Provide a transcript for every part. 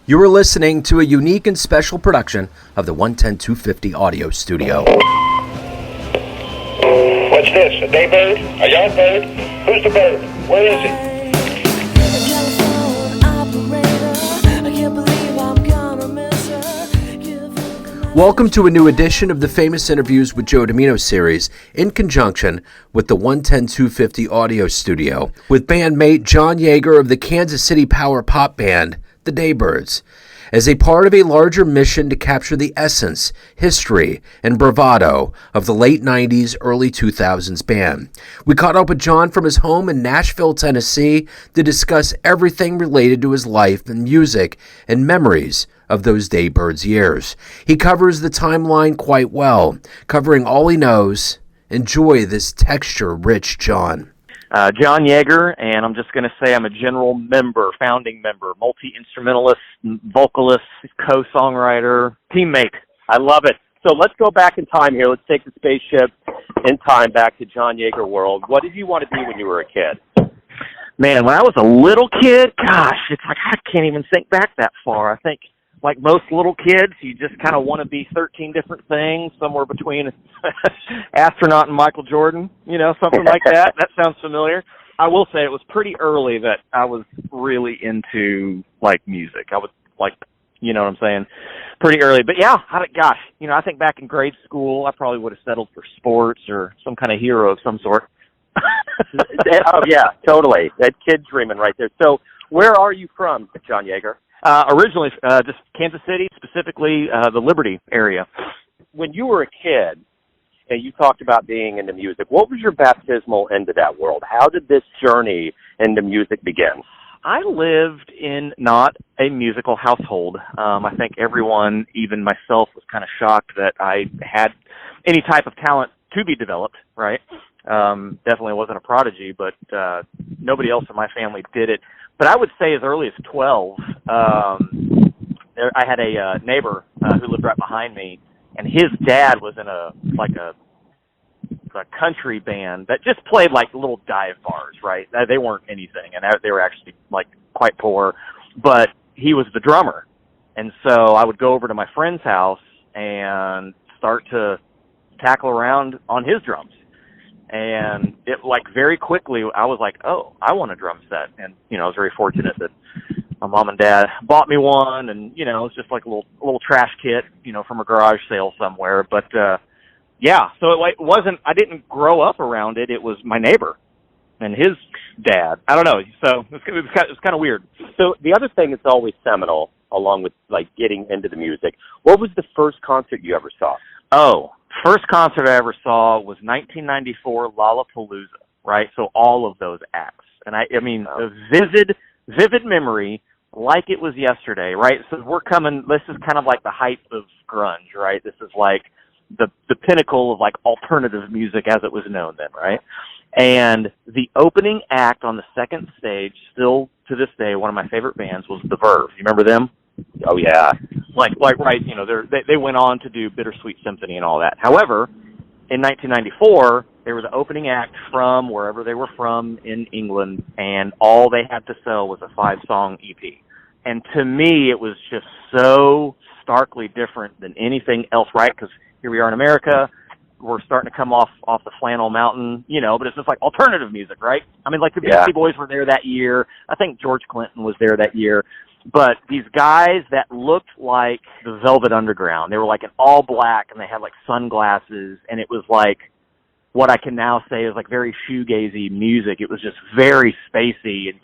You are listening to a unique and special production of the 110-250 Audio Studio. What's this, a daybird? A young bird? Who's the bird? Where is he? Welcome to a new edition of the Famous Interviews with Joe Dimino series in conjunction with the 110-250 Audio Studio with Band Mate Jon Yeager of the Kansas City power pop band, the Daybirds, as a part of a larger mission to capture the essence, history, and bravado of the late 90s, early 2000s band. We caught up with Jon from his home in Nashville, Tennessee, to discuss everything related to his life and music and memories of those Daybirds years. He covers the timeline quite well, covering all he knows. Enjoy this texture-rich Jon. Jon Yeager, and I'm just going to say I'm a general member, founding member, multi-instrumentalist, vocalist, co-songwriter, teammate. I love it. So let's go back in time here. Let's take the spaceship in time back to Jon Yeager world. What did you want to be when you were a kid? Man, when I was a little kid, gosh, it's like I can't even think back that far. I think, like most little kids, you just kind of want to be 13 different things, somewhere between astronaut and Michael Jordan, you know, something like that. That sounds familiar. I will say it was pretty early that I was really into, like, music. I was, like, you know what I'm saying, pretty early. But, yeah, gosh, you know, I think back in grade school, I probably would have settled for sports or some kind of hero of some sort. Oh, yeah, totally. That kid dreaming right there. So where are you from, Jon Yeager? Originally, just Kansas City, specifically the Liberty area. When you were a kid and you talked about being into music, what was your baptismal into that world? How did this journey into music begin? I lived in not a musical household. I think everyone, even myself, was kind of shocked that I had any type of talent to be developed, right? Definitely wasn't a prodigy, but nobody else in my family did it. But I would say as early as 12, I had a neighbor who lived right behind me, and his dad was in a country band that just played like little dive bars, right? They weren't anything, and they were actually like quite poor, but he was the drummer. And so I would go over to my friend's house and start to tackle around on his drums. And it, like, very quickly, I was like, oh, I want a drum set. And, you know, I was very fortunate that my mom and dad bought me one. And, you know, it was just like a little trash kit, you know, from a garage sale somewhere. But, yeah, so it wasn't, I didn't grow up around it. It was my neighbor and his dad. I don't know. So it was kind of weird. So the other thing that's always seminal, along with, like, getting into the music, what was the first concert you ever saw? Oh, first concert I ever saw was 1994 Lollapalooza, right? So all of those acts. And I mean, a vivid memory like it was yesterday, right? So this is kind of like the height of grunge, right? This is like the pinnacle of like alternative music as it was known then, right? And the opening act on the second stage, still to this day, one of my favorite bands was The Verve. You remember them? Oh, yeah. Like right, you know, they went on to do Bittersweet Symphony and all that. However, in 1994, they were the opening act from wherever they were from in England, and all they had to sell was a 5-song EP. And to me, it was just so starkly different than anything else, right? Because here we are in America, we're starting to come off the Flannel Mountain, you know, but it's just like alternative music, right? I mean, like the Beastie Boys were there that year. I think George Clinton was there that year. But these guys that looked like the Velvet Underground, they were like in all black and they had like sunglasses, and it was like what I can now say is like very shoegazy music. It was just very spacey and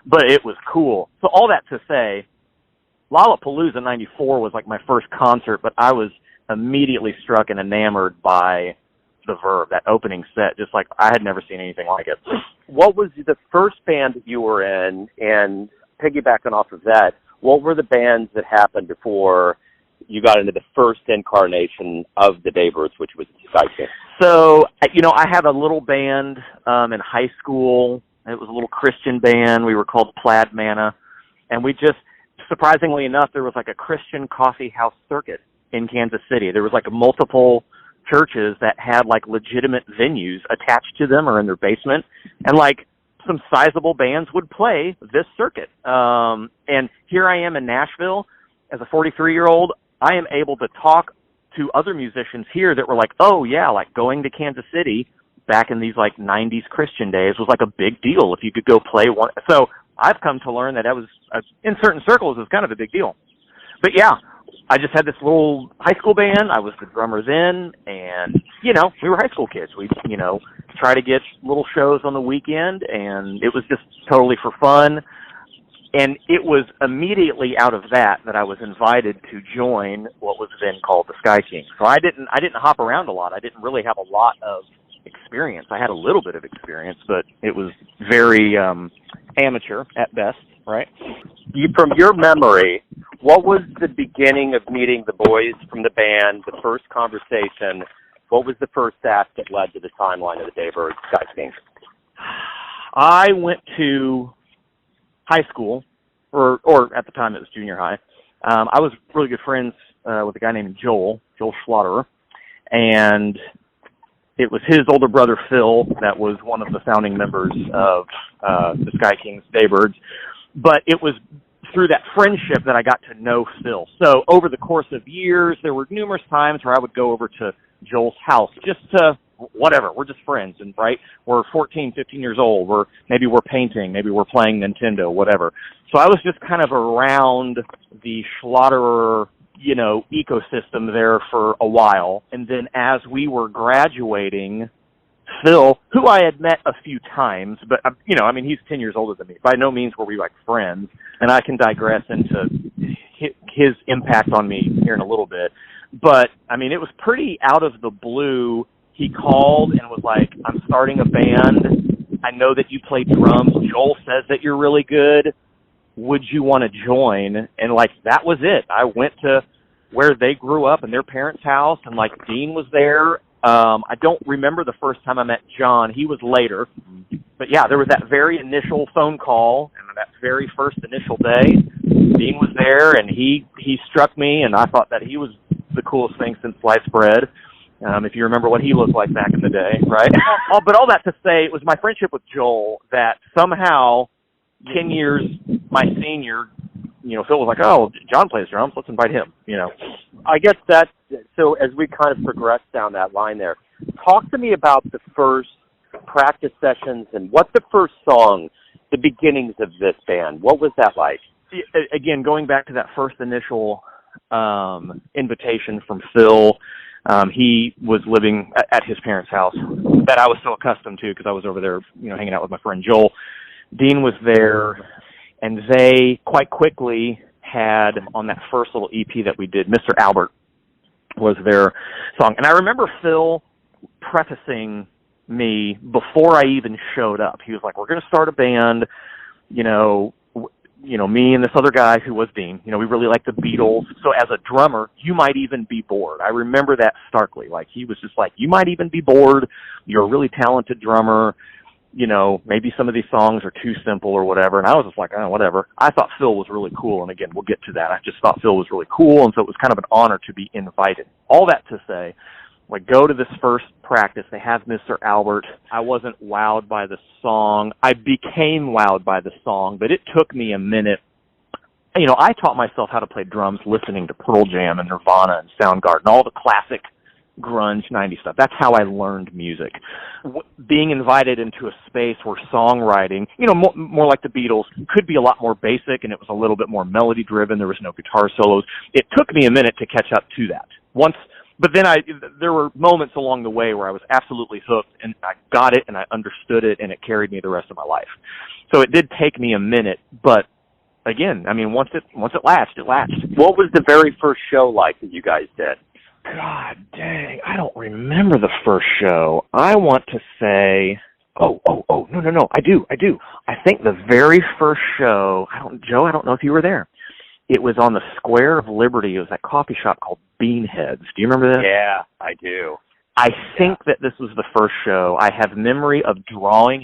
but it was cool. So all that to say, Lollapalooza 94 was like my first concert, but I was immediately struck and enamored by The Verve, that opening set, just like I had never seen anything like it. What was the first band that you were in, and piggybacking off of that, what were the bands that happened before you got into the first incarnation of the Daybirds, which was Psychic? So, you know, I had a little band in high school. It was a little Christian band. We were called Plaid Manna. And we just, surprisingly enough, there was like a Christian coffee house circuit in Kansas City. There was like multiple churches that had like legitimate venues attached to them or in their basement. And like some sizable bands would play this circuit. And here I am in Nashville as a 43-year-old. I am able to talk to other musicians here that were like, oh yeah, like going to Kansas City back in these like 90s Christian days was like a big deal if you could go play one. So I've come to learn that in certain circles, it was kind of a big deal. But yeah, I just had this little high school band. I was the drummer then, and, you know, we were high school kids. We, you know, try to get little shows on the weekend, and it was just totally for fun. And it was immediately out of that I was invited to join what was then called the Sky Kings. So I didn't hop around a lot. I didn't really have a lot of experience. I had a little bit of experience, but it was very amateur at best, right? From your memory, what was the beginning of meeting the boys from the band, the first conversation? What was the first act that led to the timeline of the Daybirds Sky Kings? I went to high school, or at the time it was junior high. I was really good friends with a guy named Joel Schlotterer, and it was his older brother Phil that was one of the founding members of the Sky Kings Daybirds. But it was through that friendship that I got to know Phil. So over the course of years, there were numerous times where I would go over to Joel's house just to whatever. We're just friends, and right, we're 14, 15 years old. Maybe we're painting, maybe we're playing Nintendo, whatever. So I was just kind of around the Schlotterer, you know, ecosystem there for a while. And then as we were graduating, Phil, who I had met a few times, but, you know, I mean, he's 10 years older than me. By no means were we like friends. And I can digress into his impact on me here in a little bit. But, I mean, it was pretty out of the blue. He called and was like, I'm starting a band. I know that you play drums. Joel says that you're really good. Would you want to join? And, like, that was it. I went to where they grew up in their parents' house, and, like, Dean was there. I don't remember the first time I met John. He was later. But, yeah, there was that very initial phone call, and that very first initial day, Dean was there, and he struck me, and I thought that he was the coolest thing since sliced bread. If you remember what he looked like back in the day, right? But all that to say, it was my friendship with Joel that somehow 10 years my senior, you know, Phil was like, oh, John plays drums, let's invite him, you know. I guess so as we kind of progress down that line there, talk to me about the first practice sessions and what's the first song, the beginnings of this band. What was that like? Again, going back to that first initial invitation from Phil, he was living at his parents' house that I was so accustomed to because I was over there, you know, hanging out with my friend Joel. Dean was there, and they quite quickly had on that first little EP that we did, Mr. Albert was their song. And I remember Phil prefacing me before I even showed up. He was like, we're going to start a band, you know, me and this other guy who was Dean, you know, we really like the Beatles. So as a drummer, you might even be bored. I remember that starkly. Like, he was just like, you might even be bored. You're a really talented drummer. You know, maybe some of these songs are too simple or whatever. And I was just like, oh, whatever. I thought Phil was really cool. And again, we'll get to that. I just thought Phil was really cool. And so it was kind of an honor to be invited. All that to say, like, go to this first practice. They have Mr. Albert. I wasn't wowed by the song. I became wowed by the song, but it took me a minute. You know, I taught myself how to play drums listening to Pearl Jam and Nirvana and Soundgarden, all the classic grunge 90s stuff. That's how I learned music. Being invited into a space where songwriting, you know, more like the Beatles, could be a lot more basic, and it was a little bit more melody-driven. There was no guitar solos. It took me a minute to catch up to that. But then there were moments along the way where I was absolutely hooked, and I got it, and I understood it, and it carried me the rest of my life. So it did take me a minute, but again, I mean, once it latched, it latched. What was the very first show like that you guys did? God dang, I don't remember the first show. I want to say, no, I do. I think the very first show, Joe, I don't know if you were there. It was on the Square of Liberty. It was that coffee shop called Beanheads. Do you remember this? Yeah, I do. I think that this was the first show. I have memory of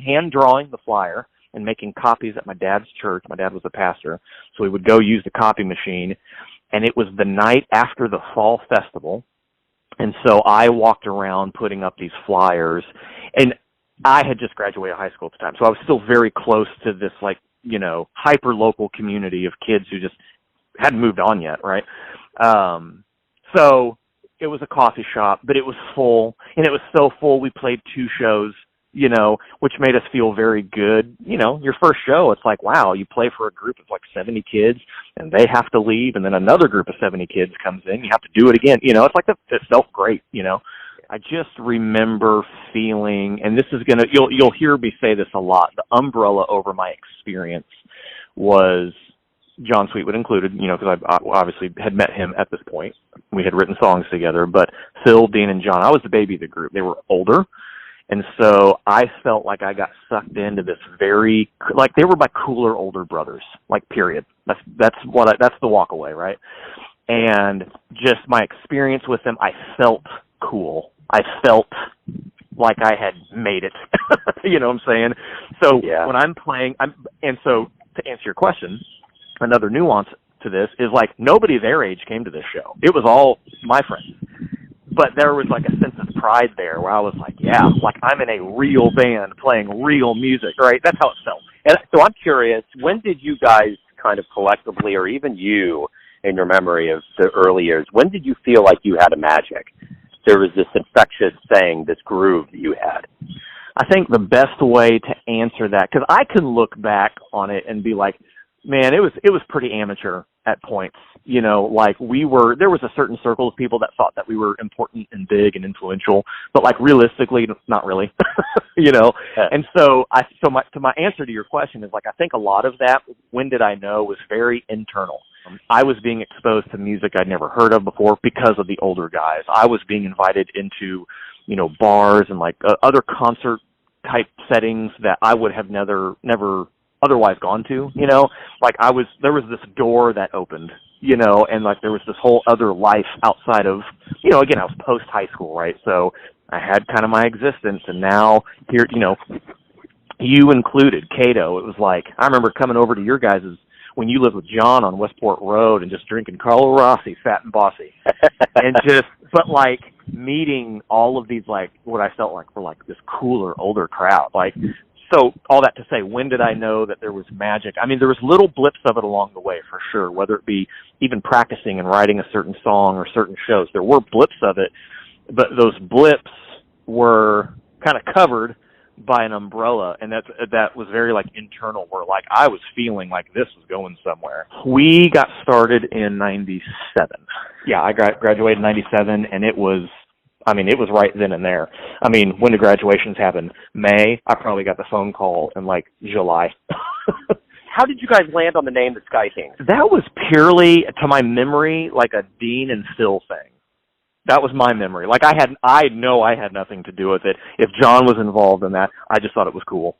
hand drawing the flyer and making copies at my dad's church. My dad was a pastor, so we would go use the copy machine. And it was the night after the fall festival. And so I walked around putting up these flyers. And I had just graduated high school at the time, so I was still very close to this, like, you know, hyper-local community of kids who just hadn't moved on yet, right? So it was a coffee shop, but it was full, and it was so full we played 2 shows, you know, which made us feel very good. You know, your first show, it's like, wow, you play for a group of like 70 kids, and they have to leave, and then another group of 70 kids comes in, you have to do it again. You know, it's like it felt great, you know. I just remember feeling, and this is going to, you'll hear me say this a lot, the umbrella over my experience was John Sweetwood included, you know, because I obviously had met him at this point. We had written songs together, but Phil, Dean, and John, I was the baby of the group. They were older, and so I felt like I got sucked into this very, like they were my cooler older brothers, like period. That's the walk away, right? And just my experience with them, I felt cool. I felt like I had made it. You know what I'm saying? So when I'm playing, and so to answer your question, another nuance to this is like nobody their age came to this show. It was all my friends. But there was like a sense of pride there where I was like, yeah, like I'm in a real band playing real music, right? That's how it felt. And so I'm curious, when did you guys kind of collectively, or even you in your memory of the early years, when did you feel like you had a magic? There was this infectious thing, this groove that you had. I think the best way to answer that, because I can look back on it and be like, man, it was pretty amateur at points. You know, like there was a certain circle of people that thought that we were important and big and influential, but like realistically, not really, you know? And so my answer to your question is like, I think a lot of that, when did I know, was very internal. I was being exposed to music I'd never heard of before because of the older guys. I was being invited into, you know, bars and like other concert type settings that I would have never otherwise gone to, you know, like there was this door that opened, you know, and like there was this whole other life outside of, you know, again, I was post high school, right? So I had kind of my existence, and now here, you know, you included, Cato, it was like, I remember coming over to your guys' when you lived with John on Westport Road and just drinking Carlo Rossi, Fat and Bossy, and but like meeting all of these, like what I felt like were like this cooler, older crowd. Like, so all that to say, when did I know that there was magic? I mean, there was little blips of it along the way for sure, whether it be even practicing and writing a certain song or certain shows. There were blips of it, but those blips were kind of covered by an umbrella, and that was very like internal, where like I was feeling like this was going somewhere. We got started in 97. Yeah, I graduated in 97, and it was right then and there. I mean, when the graduations happened? May. I probably got the phone call in like July. How did you guys land on the name the Sky Kings? That was purely, to my memory, like a Dean and Phil thing. That was my memory. Like I know I had nothing to do with it. If John was involved in that, I just thought it was cool.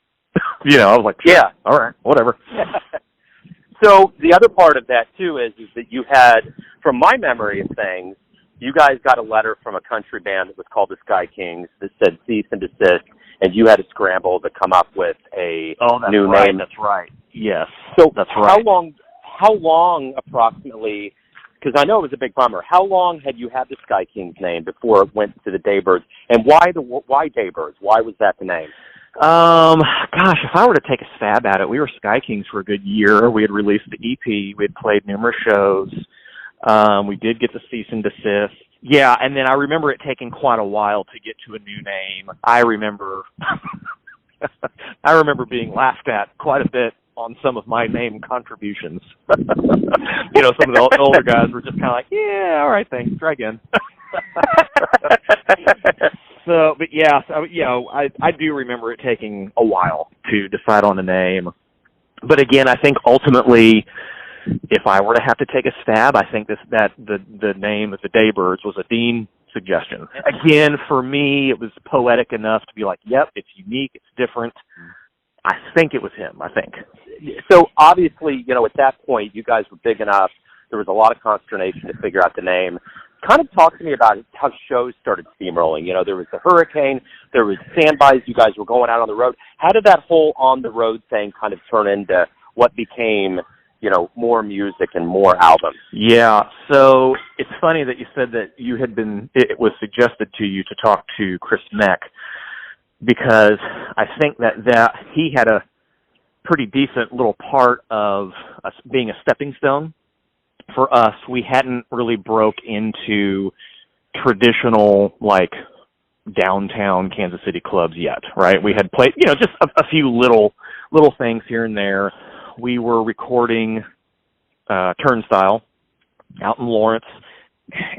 You know, I was like, yeah, all right, whatever. So the other part of that too is that you had, from my memory of things, you guys got a letter from a country band that was called the Sky Kings that said cease and desist, and you had to scramble to come up with a new name. That's right. Yes. So that's right. How long approximately? Because I know it was a big bummer. How long had you had the Sky Kings name before it went to the Daybirds? And why Daybirds? Why was that the name? Gosh, if I were to take a stab at it, we were Sky Kings for a good year. We had released the EP. We had played numerous shows. We did get the cease and desist. Yeah, and then I remember it taking quite a while to get to a new name. I remember being laughed at quite a bit on some of my name contributions. You know, some of the older guys were just kind of like, yeah, all right, thanks, try again. So, but yeah, so, you know, I do remember it taking a while to decide on the name. But again, I think ultimately, if I were to have to take a stab, I think that the name of the Daybirds was a Dean suggestion. Again, for me, it was poetic enough to be like, yep, it's unique, it's different. I think it was him, I think. So obviously, you know, at that point, you guys were big enough. There was a lot of consternation to figure out the name. Kind of talk to me about how shows started steamrolling. You know, there was the hurricane, there was standbys, you guys were going out on the road. How did that whole on-the-road thing kind of turn into what became, you know, more music and more albums? Yeah, so it's funny that you said that it was suggested to you to talk to Chris Meck. because I think that he had a pretty decent little part of us being a stepping stone for us. We hadn't really broke into traditional, like, downtown Kansas City clubs yet, right? We had played, just a few little things here and there. We were recording Turnstile out in Lawrence.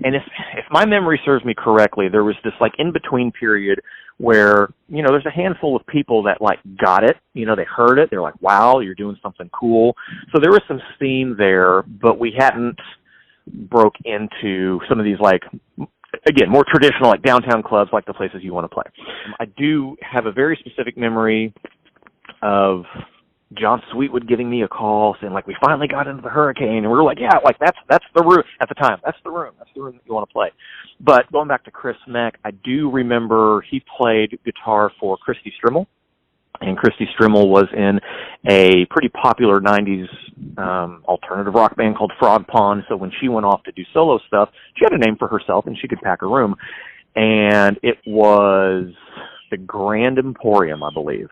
And if my memory serves me correctly, there was this, like, in-between period where, there's a handful of people that, like, got it. They heard it. They're like, wow, you're doing something cool. So there was some steam there, but we hadn't broke into some of these, like, again, more traditional, like, downtown clubs, like the places you want to play. I do have a very specific memory of John Sweetwood giving me a call saying, like, we finally got into the Hurricane, and we were like, yeah, like, that's the room at the time. That's the room that you want to play. But going back to Chris Meck, I do remember he played guitar for Christy Strimmel, and Christy Strimmel was in a pretty popular 90s alternative rock band called Frog Pond. So when she went off to do solo stuff, she had a name for herself, and she could pack a room. And it was the Grand Emporium, I believe,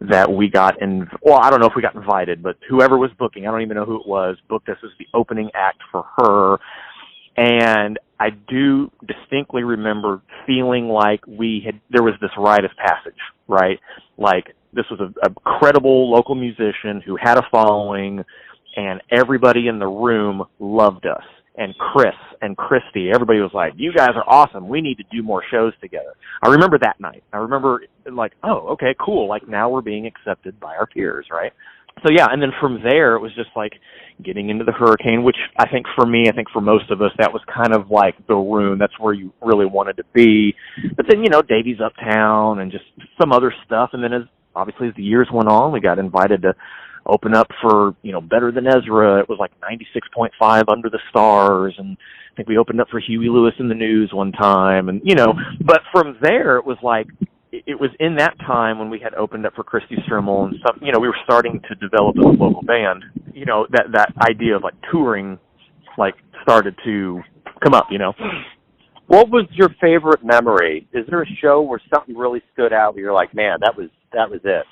that we got in. Well, I don't know if we got invited, but whoever was booking, I don't even know who it was, booked us as the opening act for her. And I do distinctly remember feeling like there was this rite of passage, right? Like, this was a credible local musician who had a following, and everybody in the room loved us. And Chris and Christy, everybody was like, you guys are awesome. We need to do more shows together. I remember that night. I remember, like, oh, okay, cool. Like, now we're being accepted by our peers, right? So, yeah, and then from there, it was just, like, getting into the Hurricane, which I think for most of us, that was kind of like the room. That's where you really wanted to be. But then, Davies Uptown and just some other stuff. And then obviously as the years went on, we got invited to open up for, Better Than Ezra. It was like 96.5 Under the Stars. And I think we opened up for Huey Lewis in the News one time. And, but from there, it was like, it was in that time when we had opened up for Christy Strimmel and stuff, we were starting to develop as a local band, that idea of, like, touring, like, started to come up, What was your favorite memory? Is there a show where something really stood out where you're like, man, that was it?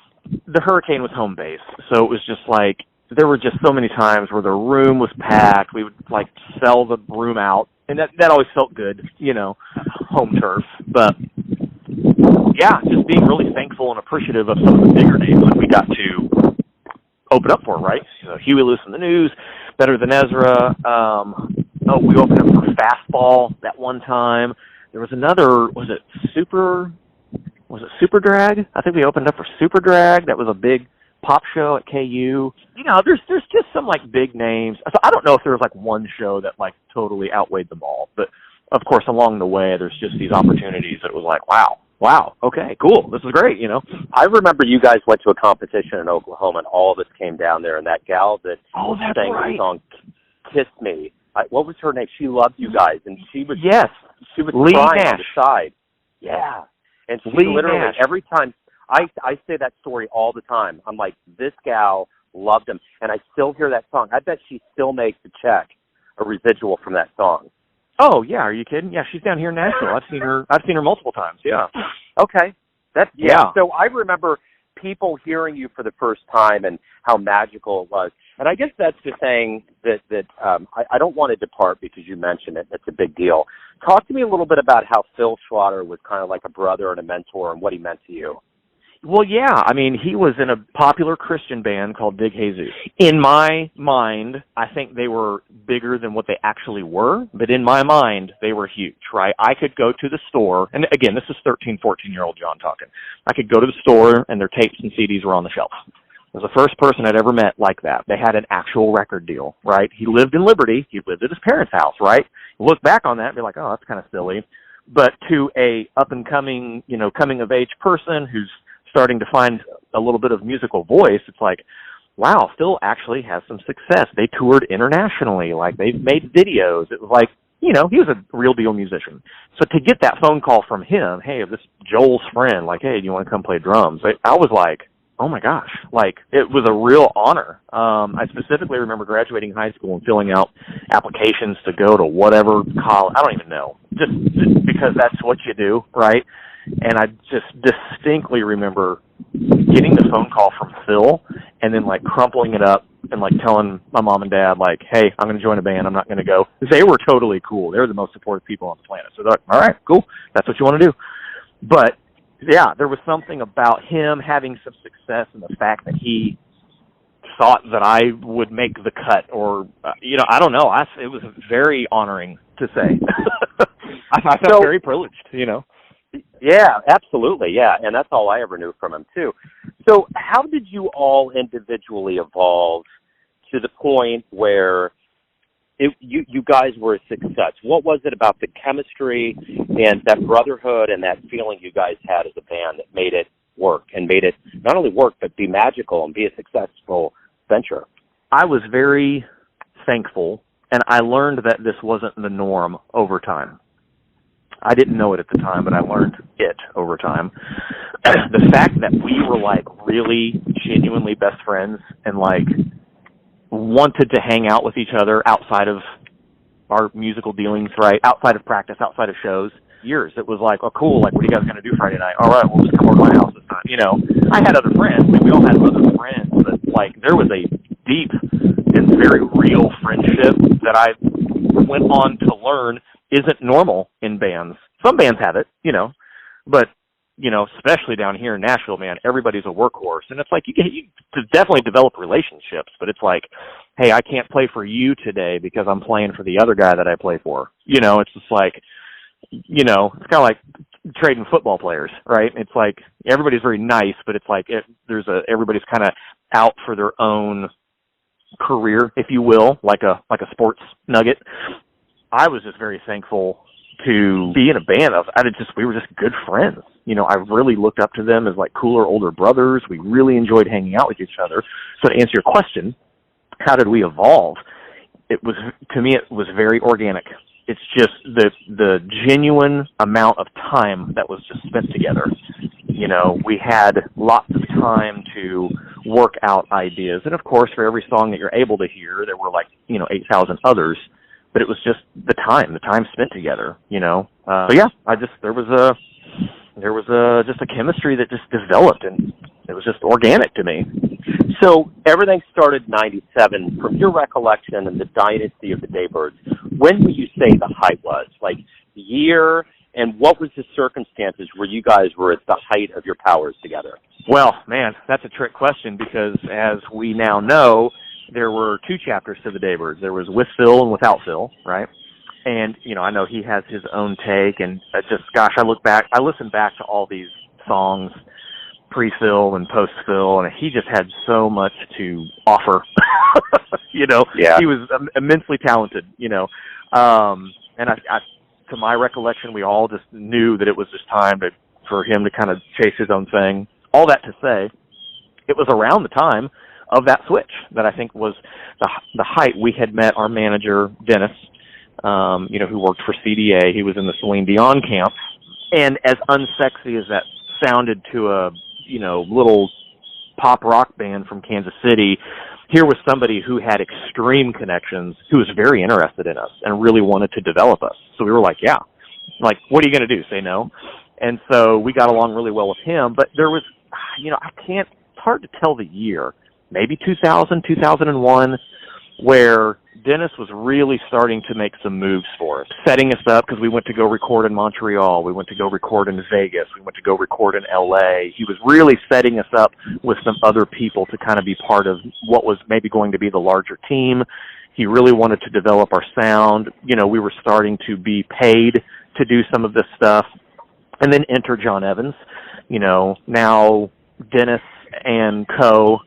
The Hurricane was home base. So it was just like, there were just so many times where the room was packed. We would, like, sell the room out, and that always felt good, home turf. But yeah, just being really thankful and appreciative of some of the bigger names that we got to open up for, right? Huey Lewis in the News, Better Than Ezra. We opened up for Fastball that one time. There was another, was it Super Drag? I think we opened up for Super Drag. That was a big pop show at KU. There's just some, like, big names. So I don't know if there was, like, one show that, like, totally outweighed them all. But, of course, along the way, there's just these opportunities that was like, wow, okay, cool, this is great, I remember you guys went to a competition in Oklahoma, and all of us came down there, and that gal that sang the song Kiss Me, what was her name? She loved you guys, and she was Lee crying Nash on the side. Yeah. And she literally, Nash. every time, I say that story all the time. I'm like, this gal loved him, and I still hear that song. I bet she still makes a residual from that song. Oh, yeah, are you kidding? Yeah, she's down here in Nashville. I've seen her multiple times, yeah. Okay. So I remember people hearing you for the first time and how magical it was. And I guess that's the thing that I don't want to depart because you mentioned it. It's a big deal. Talk to me a little bit about how Phil Schwatter was kind of like a brother and a mentor and what he meant to you. Well, yeah. I mean, he was in a popular Christian band called Big Jesus. In my mind, I think they were bigger than what they actually were, but in my mind, they were huge, right? I could go to the store, and again, this is 13, 14-year-old John talking. I could go to the store, and their tapes and CDs were on the shelf. I was the first person I'd ever met like that. They had an actual record deal, right? He lived in Liberty. He lived at his parents' house, right? Look back on that and be like, oh, that's kind of silly. But to a up-and-coming, coming-of-age person who's starting to find a little bit of musical voice, it's like, wow, Phil actually has some success. They toured internationally. Like, they've made videos. It was like, he was a real deal musician. So to get that phone call from him, hey, this Joel's friend, like, hey, do you want to come play drums? I was like, oh my gosh, like, it was a real honor. I specifically remember graduating high school and filling out applications to go to whatever college. I don't even know, just because that's what you do, right? And I just distinctly remember getting the phone call from Phil and then, like, crumpling it up and, like, telling my mom and dad, like, hey, I'm going to join a band. I'm not going to go. They were totally cool. They were the most supportive people on the planet. So they're like, all right, cool. That's what you want to do. But, yeah, there was something about him having some success and the fact that he thought that I would make the cut, or, I don't know. It was very honoring to say. I felt very privileged, Yeah, absolutely. Yeah. And that's all I ever knew from him too. So how did you all individually evolve to the point where you guys were a success? What was it about the chemistry and that brotherhood and that feeling you guys had as a band that made it work and made it not only work, but be magical and be a successful venture? I was very thankful, and I learned that this wasn't the norm over time. I didn't know it at the time, but I learned it over time. The fact that we were, like, really genuinely best friends and, like, wanted to hang out with each other outside of our musical dealings, right? Outside of practice, outside of shows. Years. It was like, oh, cool, like, what are you guys going to do Friday night? All right, we'll just come over to my house this time. I had other friends. I mean, we all had other friends, but, like, there was a deep and very real friendship that I went on to learn isn't normal in bands. Some bands have it, but, especially down here in Nashville, man, everybody's a workhorse. And it's like, you definitely develop relationships, but it's like, hey, I can't play for you today because I'm playing for the other guy that I play for. It's just like, it's kind of like trading football players, right? It's like everybody's very nice, but it's like everybody's kind of out for their own career, if you will, like a sports nugget. I was just very thankful to be in a band. We were just good friends. I really looked up to them as, like, cooler older brothers. We really enjoyed hanging out with each other. So to answer your question, how did we evolve? To me, it was very organic. It's just the genuine amount of time that was just spent together. We had lots of time to work out ideas. And, of course, for every song that you're able to hear, there were, like, 8,000 others. But it was just the time spent together, So, yeah, there was just a chemistry that just developed, and it was just organic to me. So everything started in 97. From your recollection and the dynasty of the Daybirds, when would you say the height was? Like, year, and what was the circumstances where you guys were at the height of your powers together? Well, man, that's a trick question because, as we now know, there were two chapters to the Daybirds. There was with Phil and without Phil, right? And, I know he has his own take, and I listen back to all these songs, pre-Phil and post-Phil, and he just had so much to offer. Yeah. He was immensely talented, and I, to my recollection, we all just knew that it was just time for him to kind of chase his own thing. All that to say, it was around the time of that switch that I think was the height. We had met our manager, Dennis, who worked for CDA. He was in the Celine Dion camp. And as unsexy as that sounded to a, little pop rock band from Kansas City, here was somebody who had extreme connections, who was very interested in us and really wanted to develop us. So we were like, yeah, like, what are you going to do? Say no? And so we got along really well with him. But there was, it's hard to tell the year. Maybe 2000, 2001, where Dennis was really starting to make some moves for us, setting us up because we went to go record in Montreal. We went to go record in Vegas. We went to go record in L.A. He was really setting us up with some other people to kind of be part of what was maybe going to be the larger team. He really wanted to develop our sound. We were starting to be paid to do some of this stuff. And then enter John Evans. Now Dennis and co.,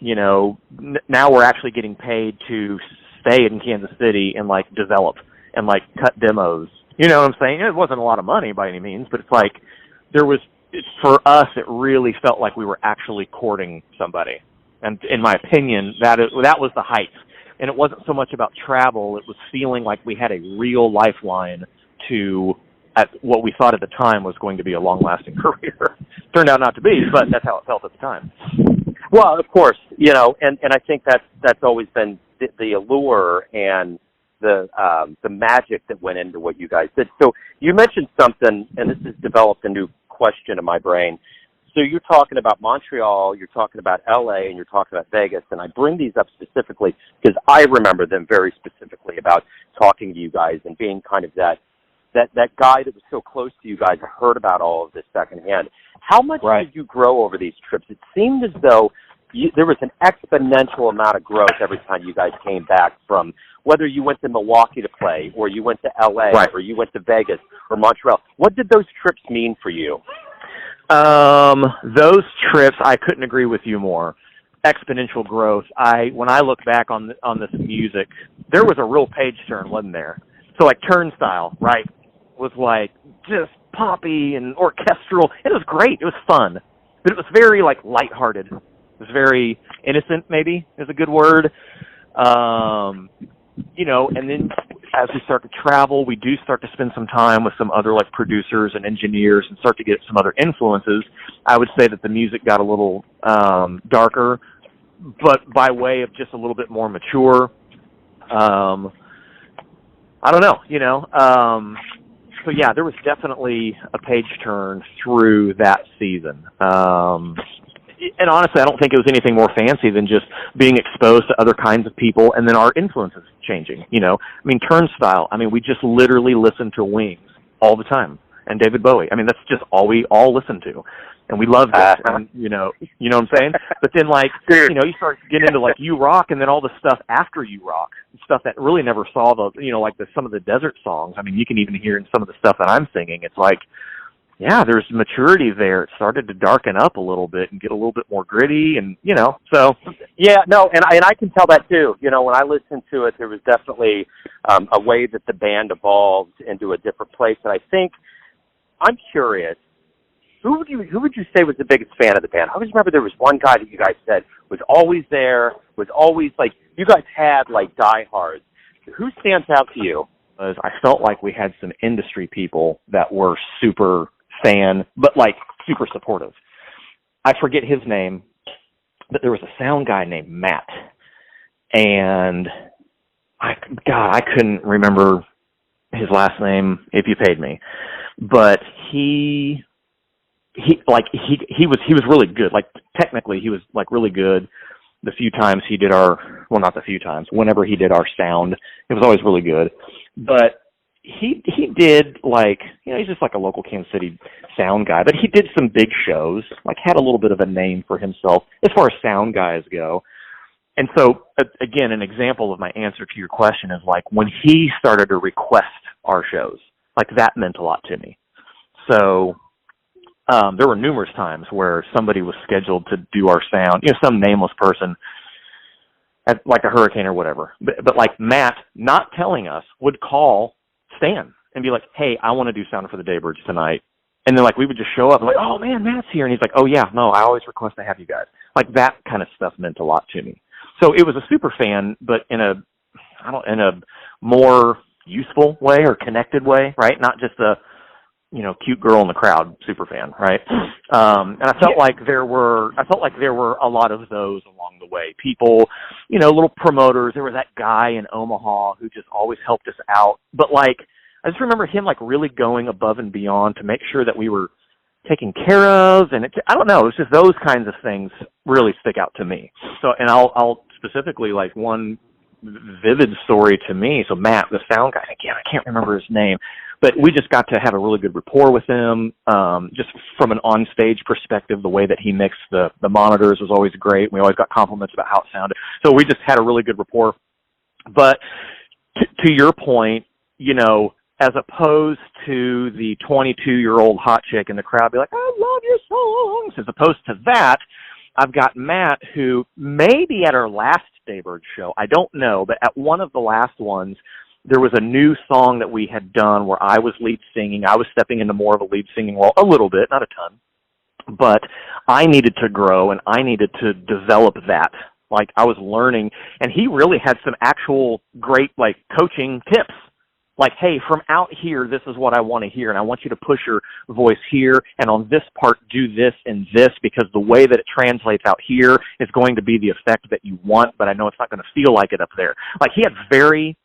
now we're actually getting paid to stay in Kansas City and, like, develop and, like, cut demos. You know what I'm saying? It wasn't a lot of money by any means, but it's like for us, it really felt like we were actually courting somebody. And in my opinion, that was the height. And it wasn't so much about travel. It was feeling like we had a real lifeline to at what we thought at the time was going to be a long-lasting career. Turned out not to be, but that's how it felt at the time. Well, of course, and I think that's always been the allure and the magic that went into what you guys did. So you mentioned something, and this has developed a new question in my brain. So you're talking about Montreal, you're talking about LA, and you're talking about Vegas, and I bring these up specifically because I remember them very specifically about talking to you guys and being kind of that guy that was so close to you guys. I heard about all of this secondhand. How much did you grow over these trips? It seemed as though there was an exponential amount of growth every time you guys came back, from whether you went to Milwaukee to play or you went to LA or you went to Vegas or Montreal. What did those trips mean for you? Those trips, I couldn't agree with you more. Exponential growth. When I look back on this music, there was a real page turn, wasn't there? So like Turnstile, right, was like just poppy and orchestral. It was great. It was fun, but it was very like lighthearted. It was very innocent, maybe is a good word. You know, and then as we start to travel, we do start to spend some time with some other like producers and engineers and start to get some other influences. I would say that the music got a little darker, but by way of just a little bit more mature. I don't know, you know. So yeah, there was definitely a page turn through that season. And honestly, I don't think it was anything more fancy than just being exposed to other kinds of people and then our influences changing, you know. I mean, Turnstile, we just literally listened to Wings all the time, and David Bowie. That's just all we all listened to, and we loved it. And, you know what I'm saying? But then, like, you know, you start getting into, like, You Rock and then all the stuff after You Rock, stuff that really never saw like some of the desert songs. You can even hear in some of the stuff that I'm singing. It's like, yeah, there's maturity there. It started to darken up a little bit and get a little bit more gritty, and, you know, so. Yeah, no, and I can tell that too. You know, when I listened to it, there was definitely a way that the band evolved into a different place. And I think, I'm curious, who would you say was the biggest fan of the band? I always remember there was one guy that you guys said was always there, was always, like, you guys had, like, diehards. Who stands out to you? I felt like we had some industry people that were super fan, but like super supportive. I forget his name, but there was a sound guy named Matt, and I couldn't remember his last name if you paid me, but he was really good. Like, technically he was like really good. The few times he did not the few times, whenever he did our sound, it was always really good. But he did, like, you know, he's just like a local Kansas City sound guy, but he did some big shows, like had a little bit of a name for himself as far as sound guys go. And so, again, an example of my answer to your question is, like, when he started to request our shows, like, that meant a lot to me. So there were numerous times where somebody was scheduled to do our sound, you know, some nameless person, at, like, a hurricane or whatever. But like, Matt, not telling us, would call Stan and be like, hey, I want to do sound for the Daybirds tonight. And then, like, we would just show up and like, oh man, Matt's here. And he's like, oh yeah, no, I always request to have you guys. Like, that kind of stuff meant a lot to me. So it was a super fan, but in a more useful way or connected way, right? Not just a, you know, cute girl in the crowd super fan, right? And I felt like there were a lot of those along the way. People, you know, little promoters. There was that guy in Omaha who just always helped us out. But, like, I just remember him, like, really going above and beyond to make sure that we were taken care of. And I don't know, it's just those kinds of things really stick out to me. So, and I'll specifically, like, one vivid story to me. So Matt, the sound guy, again, I can't remember his name, but we just got to have a really good rapport with him. Just from an on-stage perspective, the way that he mixed the monitors was always great. We always got compliments about how it sounded. So we just had a really good rapport. But to your point, you know, as opposed to the 22-year-old hot chick in the crowd be like, I love your songs, as opposed to that, I've got Matt, who maybe at our last Daybirds show, I don't know, but at one of the last ones, there was a new song that we had done where I was lead singing. I was stepping into more of a lead singing role, a little bit, not a ton, but I needed to grow and I needed to develop that. Like, I was learning, and he really had some actual great, like, coaching tips. Like, hey, from out here, this is what I want to hear, and I want you to push your voice here, and on this part, do this and this, because the way that it translates out here is going to be the effect that you want, but I know it's not going to feel like it up there. Like, he had very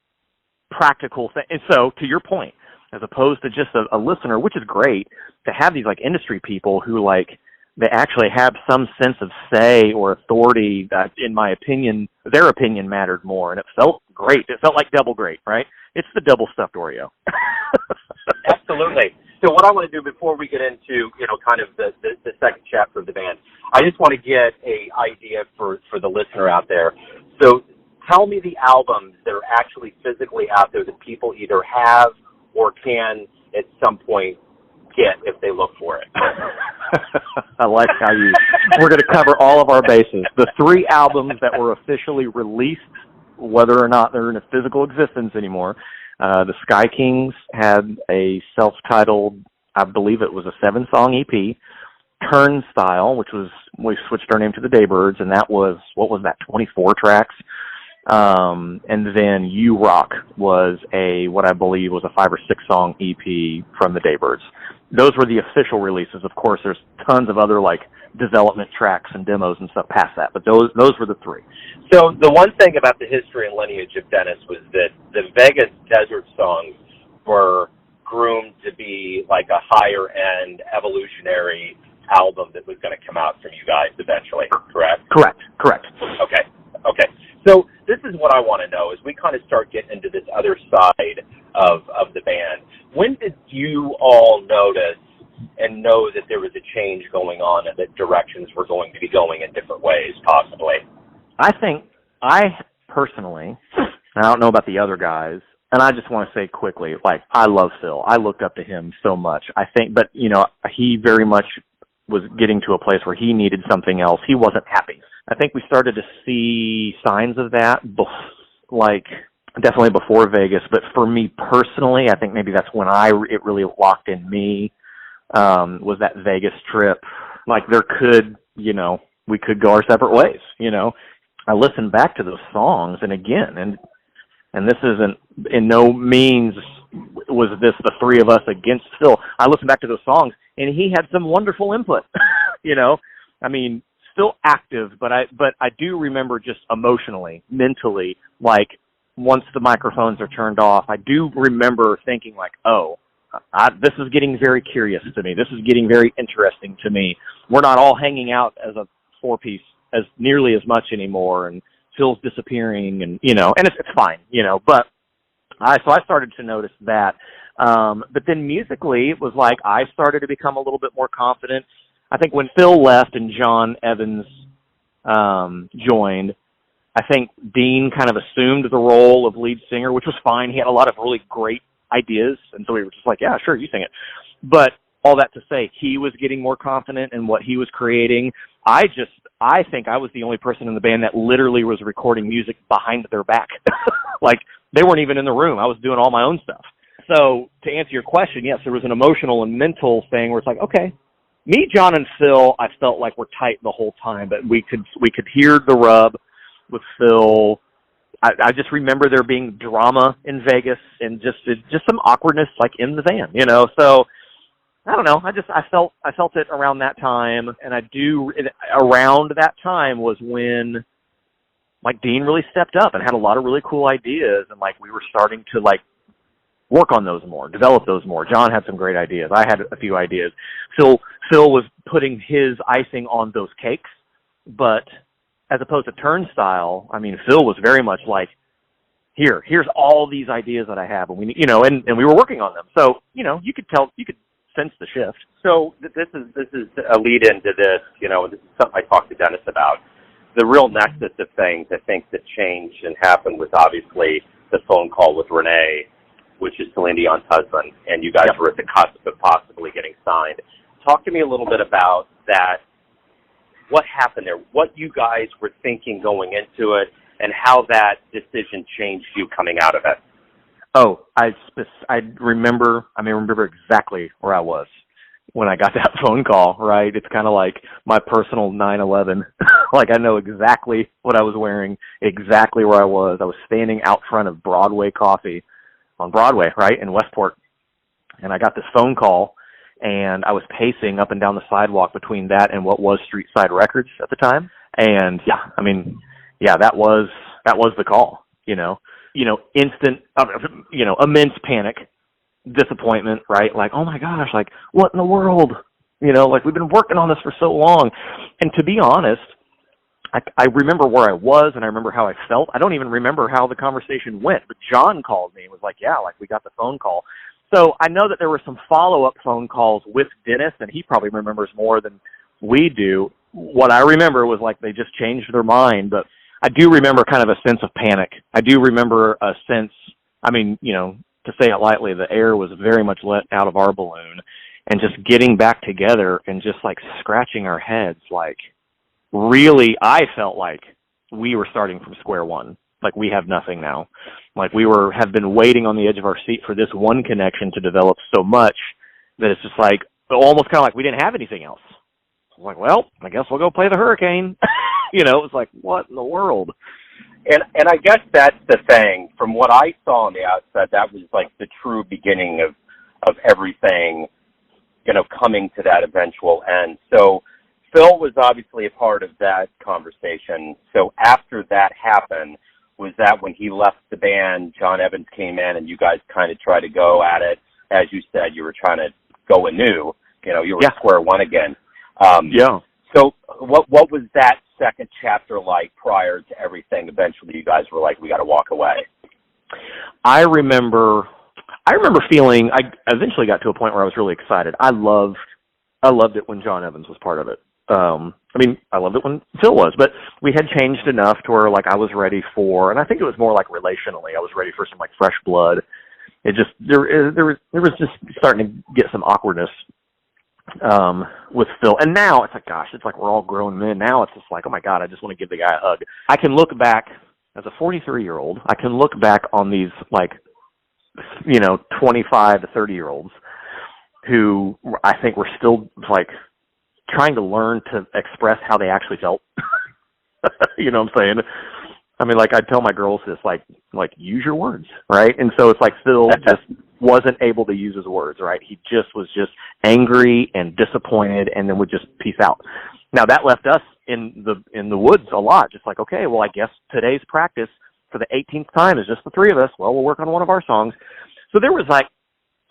practical things. And so, to your point, as opposed to just a listener, which is great, to have these like industry people who like, they actually have some sense of say or authority that, in my opinion, their opinion mattered more. And it felt great. It felt like double great, right? It's the double stuffed Oreo. Absolutely. So what I want to do before we get into, kind of the second chapter of the band, I just want to get a idea for the listener out there. So tell me the albums that are actually physically out there that people either have or can at some point get if they look for it. I like how we're going to cover all of our bases. The 3 albums that were officially released, whether or not they're in a physical existence anymore. The Sky Kings had a self-titled, I believe it was a 7-song EP. Turnstile, we switched our name to the Daybirds, and that was, 24 tracks. And then You Rock was what I believe was a 5 or 6 song EP from the Daybirds. Those were the official releases. Of course, there's tons of other like development tracks and demos and stuff past that, but those were the 3. So the one thing about the history and lineage of Dennis was that the Vegas Desert songs were groomed to be like a higher end evolutionary album that was going to come out from you guys eventually, correct? Correct. Okay. So this is what I want to know as we kind of start getting into this other side of the band. When did you all notice and know that there was a change going on and that directions were going to be going in different ways, possibly? I think I personally, I don't know about the other guys, and I just want to say quickly, like, I love Phil. I looked up to him so much. I think, but, he very much was getting to a place where he needed something else. He wasn't happy. I think we started to see signs of that, definitely before Vegas. But for me personally, I think maybe that's when it really locked in me, was that Vegas trip. Like we could go our separate ways, I listened back to those songs, and again, and this isn't, in no means was this the 3 of us against Phil. I listened back to those songs, and he had some wonderful input, I mean, still active, but I do remember just emotionally, mentally, like once the microphones are turned off, I do remember thinking like, this is getting very curious to me. This is getting very interesting to me. We're not all hanging out as a 4-piece as nearly as much anymore, and Phil's disappearing, and and it's fine, but I started to notice that. But then musically, it was like I started to become a little bit more confident. I think when Phil left and John Evans joined, I think Dean kind of assumed the role of lead singer, which was fine. He had a lot of really great ideas, and so we were just like, yeah, sure, you sing it. But all that to say, he was getting more confident in what he was creating. I think I was the only person in the band that literally was recording music behind their back. Like, they weren't even in the room. I was doing all my own stuff. So to answer your question, yes, there was an emotional and mental thing where it's like, okay, me, John, and Phil, I felt like we're tight the whole time, but we could hear the rub with Phil. I just remember there being drama in Vegas and just some awkwardness like in the van, So I don't know. I felt it around that time, and around that time was when like Dean really stepped up and had a lot of really cool ideas, and like we were starting to like work on those more, develop those more. John had some great ideas. I had a few ideas. Phil was putting his icing on those cakes, but as opposed to Turnstile, I mean, Phil was very much like, here's all these ideas that I have, and we, and we were working on them. So, you could sense the shift. So this is a lead into this, this is something I talked to Dennis about. The real nexus of things, I think, that changed and happened was obviously the phone call with Renee, which is Celine Dion's husband, and you guys were at the cusp of possibly getting signed. Talk to me a little bit about that. What happened there? What you guys were thinking going into it, and how that decision changed you coming out of it. Oh, I remember exactly where I was when I got that phone call, right? It's kind of like my personal 9/11. Like, I know exactly what I was wearing, exactly where I was. I was standing out front of Broadway Coffee on Broadway, right, in Westport. And I got this phone call, and I was pacing up and down the sidewalk between that and what was Street Side Records at the time. And that was the call, instant, immense panic, disappointment, right? Like, oh my gosh, like, what in the world? You know, like, we've been working on this for so long. And to be honest, I remember where I was and I remember how I felt. I don't even remember how the conversation went, but John called me and was like, yeah, like, we got the phone call. So I know that there were some follow-up phone calls with Dennis, and he probably remembers more than we do. What I remember was like they just changed their mind, but I do remember kind of a sense of panic. I do remember a sense, I mean, you know, to say it lightly, the air was very much let out of our balloon, and just getting back together and just like scratching our heads, like really, I felt like we were starting from square one. Like, we have nothing now. Like, have been waiting on the edge of our seat for this one connection to develop so much that it's just like, almost kind of like we didn't have anything else. I was like, well, I guess we'll go play the Hurricane. You know, it was like, what in the world? And I guess that's the thing. From what I saw on the outside, that was like the true beginning of everything, you know, coming to that eventual end. So Phil was obviously a part of that conversation. So after that happened, was that when he left the band, John Evans came in, and you guys kind of tried to go at it? As you said, you were trying to go anew. You know, you were square one again. Yeah. So what was that second chapter like prior to everything? Eventually, you guys were like, we got to walk away. I remember feeling, I eventually got to a point where I was really excited. I loved it when John Evans was part of it. I mean, I loved it when Phil was, but we had changed enough to where, like, I was ready for, and I think it was more like relationally, I was ready for some like fresh blood. It just, there was just starting to get some awkwardness, with Phil. And now it's like, gosh, it's like we're all grown men. Now it's just like, oh my God, I just want to give the guy a hug. I can look back as a 43-year-old, I can look back on these, like, you know, 25 to 30-year-olds who I think were still like trying to learn to express how they actually felt. You know what I'm saying? I mean, like, I tell my girls this, like use your words, right? And so it's like Phil just wasn't able to use his words, right? He just was just angry and disappointed, and then would just peace out. Now that left us in the woods a lot, just like, okay, well, I guess today's practice for the 18th time is just the three of us. Well, we'll work on one of our songs. So there was, like,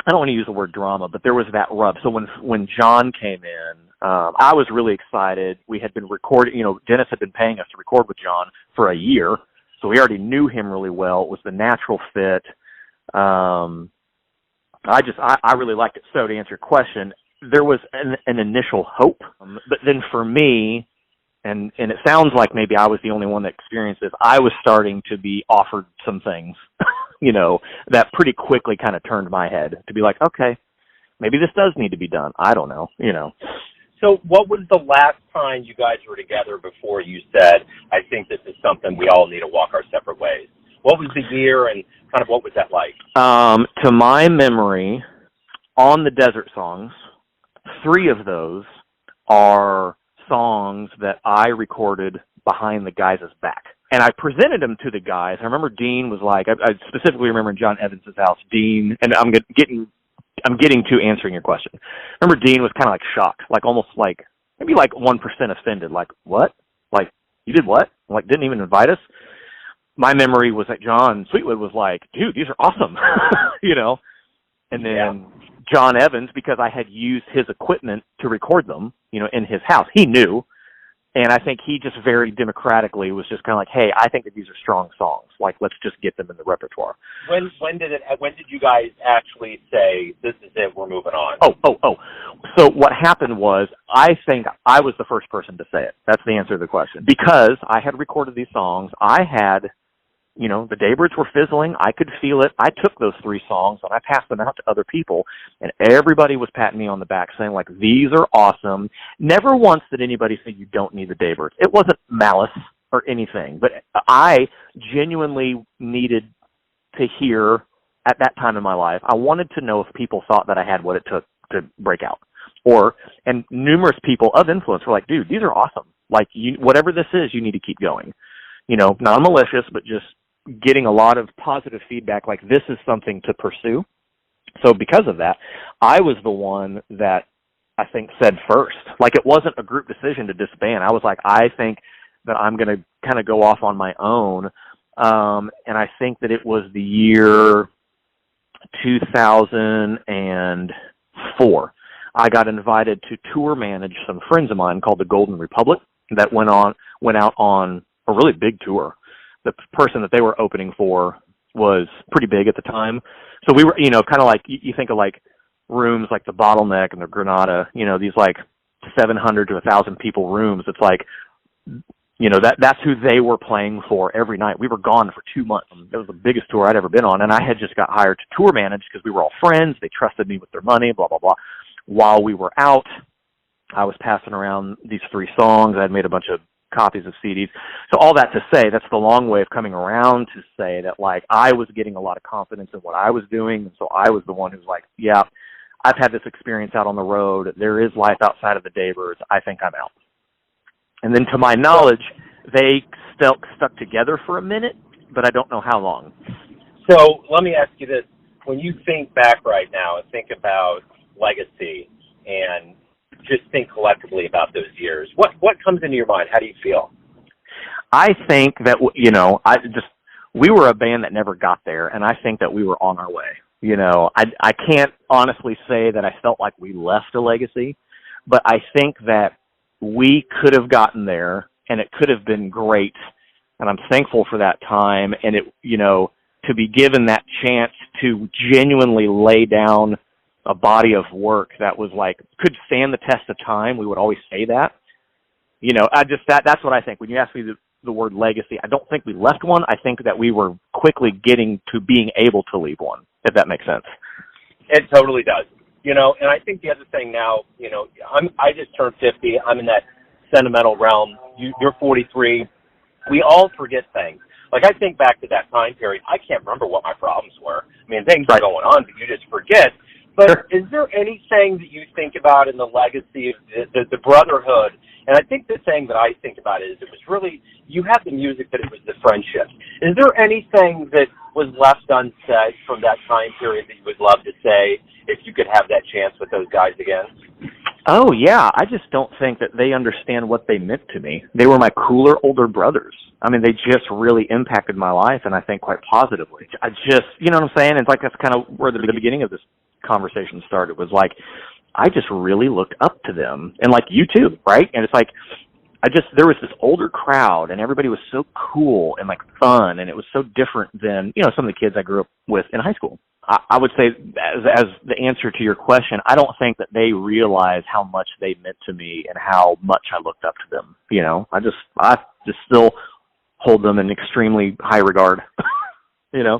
I don't want to use the word drama, but there was that rub. So when John came in, I was really excited. We had been recording, you know, Dennis had been paying us to record with John for a year, so we already knew him really well. It was the natural fit. I really liked it. So to answer your question, there was an initial hope, but then for me, and it sounds like maybe I was the only one that experienced this, I was starting to be offered some things, you know, that pretty quickly kind of turned my head to be like, okay, maybe this does need to be done. I don't know, you know. So what was the last time you guys were together before you said, I think this is something we all need to walk our separate ways? What was the year, and kind of what was that like? To my memory, on the Desert Songs, 3 of those are songs that I recorded behind the guys' back. And I presented them to the guys. I remember Dean was like, I specifically remember in John Evans' house, Dean, and I'm getting to answering your question. I remember Dean was kind of like shocked, like almost like, maybe like 1% offended, like, what? Like, you did what? Like, didn't even invite us? My memory was that John Sweetwood was like, dude, these are awesome, you know? And then John Evans, because I had used his equipment to record them, you know, in his house, he knew. And I think he just very democratically was just kind of like, hey, I think that these are strong songs. Like, let's just get them in the repertoire. When did you guys actually say, this is it, we're moving on? Oh. So what happened was, I think I was the first person to say it. That's the answer to the question. Because I had recorded these songs. I had, you know, the Daybirds were fizzling. I could feel it. I took those 3 songs and I passed them out to other people, and everybody was patting me on the back saying, like, these are awesome. Never once did anybody say you don't need the Daybirds. It wasn't malice or anything, but I genuinely needed to hear at that time in my life. I wanted to know if people thought that I had what it took to break out. And numerous people of influence were like, dude, these are awesome. Like, whatever this is, you need to keep going. You know, not malicious, but just getting a lot of positive feedback, like, this is something to pursue. So because of that, I was the one that I think said first. Like, it wasn't a group decision to disband. I was like, I think that I'm going to kind of go off on my own. And I think that it was the year 2004, I got invited to tour manage some friends of mine called the Golden Republic that went out on a really big tour. The person that they were opening for was pretty big at the time. So we were, kind of like, you think of like rooms like the Bottleneck and the Granada, these like 700 to 1,000 people rooms. It's like, that's who they were playing for every night. We were gone for 2 months. It was the biggest tour I'd ever been on. And I had just got hired to tour manage because we were all friends. They trusted me with their money, blah, blah, blah. While we were out, I was passing around these 3 songs. I had made a bunch of copies of CDs. So all that to say, that's the long way of coming around to say that, like, I was getting a lot of confidence in what I was doing. And so I was the one who's like, yeah, I've had this experience out on the road. There is life outside of the Daybirds. I think I'm out. And then to my knowledge, they stuck together for a minute, but I don't know how long. So let me ask you this. When you think back right now and think about legacy and just think collectively about those years, what comes into your mind? How do you feel? I think that, we were a band that never got there, and I think that we were on our way. I can't honestly say that I felt like we left a legacy, but I think that we could have gotten there, and it could have been great, and I'm thankful for that time, and to be given that chance to genuinely lay down a body of work that was like, could stand the test of time. We would always say that. That's what I think. When you ask me the word legacy, I don't think we left one. I think that we were quickly getting to being able to leave one, if that makes sense. It totally does. And I think the other thing now, I just turned 50. I'm in that sentimental realm. You're 43. We all forget things. Like, I think back to that time period. I can't remember what my problems were. I mean, things are going on, but you just forget. But sure. Is there anything that you think about in the legacy of the brotherhood? And I think the thing that I think about is it was really, you had the music, but it was the friendships. Is there anything that was left unsaid from that time period that you would love to say if you could have that chance with those guys again? Oh, yeah. I just don't think that they understand what they meant to me. They were my cooler older brothers. I mean, they just really impacted my life, and I think quite positively. I just, you know what I'm saying? It's like that's kind of where the beginning of this conversation started, was like, I just really looked up to them, and like you too, right? And it's like, there was this older crowd, and everybody was so cool and like fun, and it was so different than, some of the kids I grew up with in high school. I would say, as the answer to your question, I don't think that they realize how much they meant to me and how much I looked up to them. I just still hold them in extremely high regard. Yeah.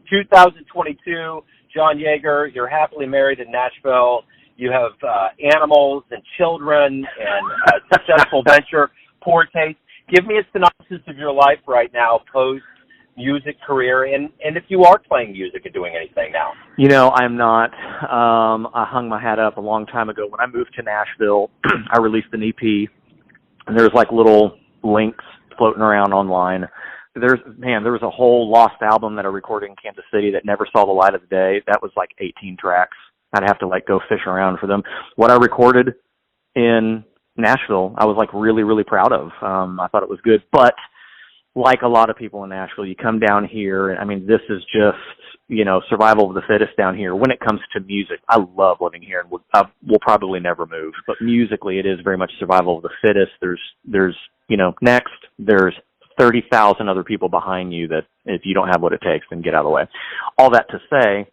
2022, Jon Yeager, you're happily married in Nashville. You have animals and children and a successful venture, Poor Taste. Give me a synopsis of your life right now, post-music career, and if you are playing music and doing anything now. I'm not. I hung my hat up a long time ago. When I moved to Nashville, I released an EP, and there's like little links floating around online. There was a whole lost album that I recorded in Kansas City that never saw the light of the day. That was like 18 tracks. I'd have to like go fish around for them. What I recorded in Nashville, I was like really, really proud of. I thought it was good, but like a lot of people in Nashville, you come down here, and I mean, this is just, survival of the fittest down here. When it comes to music, I love living here, and we'll probably never move, but musically it is very much survival of the fittest. There's next, there's 30,000 other people behind you that if you don't have what it takes, then get out of the way. All that to say,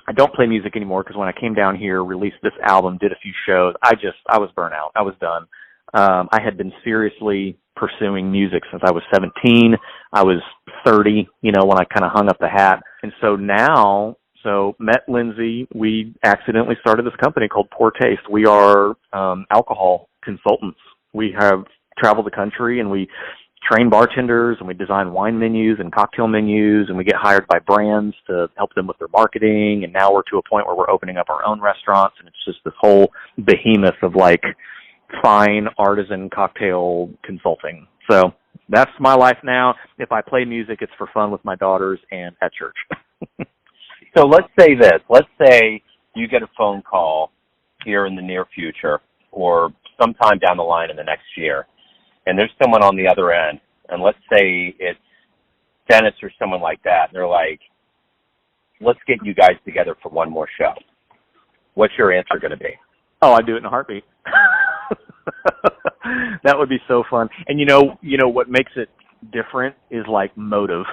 I don't play music anymore because when I came down here, released this album, did a few shows, I was burnt out. I was done. I had been seriously pursuing music since I was 17. I was 30, when I kind of hung up the hat. And so now, met Lindsay, we accidentally started this company called Poor Taste. We are alcohol consultants. We have traveled the country, and we train bartenders, and we design wine menus and cocktail menus, and we get hired by brands to help them with their marketing. And now we're to a point where we're opening up our own restaurants, and it's just this whole behemoth of like fine artisan cocktail consulting. So that's my life now. If I play music, it's for fun with my daughters and at church. So let's say this. Let's say you get a phone call here in the near future or sometime down the line in the next year, and there's someone on the other end, and let's say it's Dennis or someone like that, and they're like, let's get you guys together for one more show. What's your answer going to be? Oh, I'd do it in a heartbeat. That would be so fun. And you know what makes it different is like motive.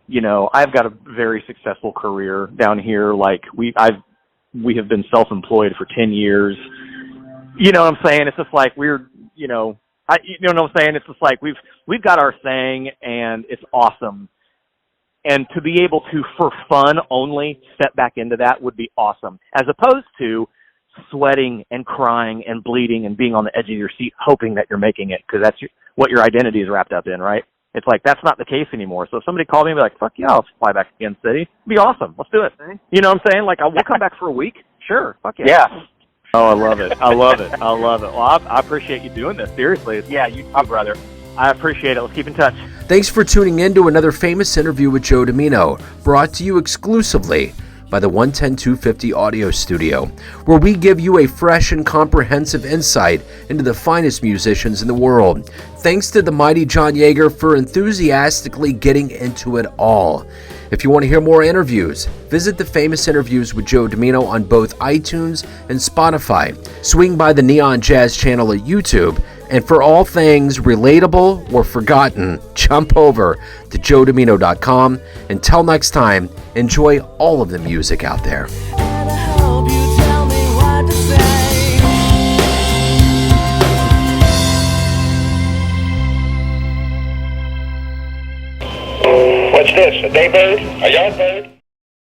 You know, I've got a very successful career down here. Like we have been self-employed for 10 years. You know what I'm saying? It's just like you know what I'm saying? It's just like we've got our thing, and it's awesome. And to be able to, for fun only, step back into that would be awesome, as opposed to sweating and crying and bleeding and being on the edge of your seat hoping that you're making it, because that's what your identity is wrapped up in, right? It's like that's not the case anymore. So if somebody called me and be like, fuck yeah, I'll fly back to Kansas City. It'd be awesome. Let's do it. You know what I'm saying? Like, we'll come back for a week. Sure. Fuck yeah. Yeah. Oh, I love it. I love it. I love it. Well, I appreciate you doing this. Seriously. Yeah, you too, brother. I appreciate it. Let's keep in touch. Thanks for tuning in to another famous interview with Joe Dimino, brought to you exclusively by the 110-250 Audio Studio, where we give you a fresh and comprehensive insight into the finest musicians in the world. Thanks to the mighty Jon Yeager for enthusiastically getting into it all. If you want to hear more interviews, visit the famous interviews with Joe Dimino on both iTunes and Spotify. Swing by the Neon Jazz channel at YouTube. And for all things relatable or forgotten, jump over to joedimino.com. Until next time, enjoy all of the music out there. And I hope you tell me what to say. What's this, a daybird? A young bird?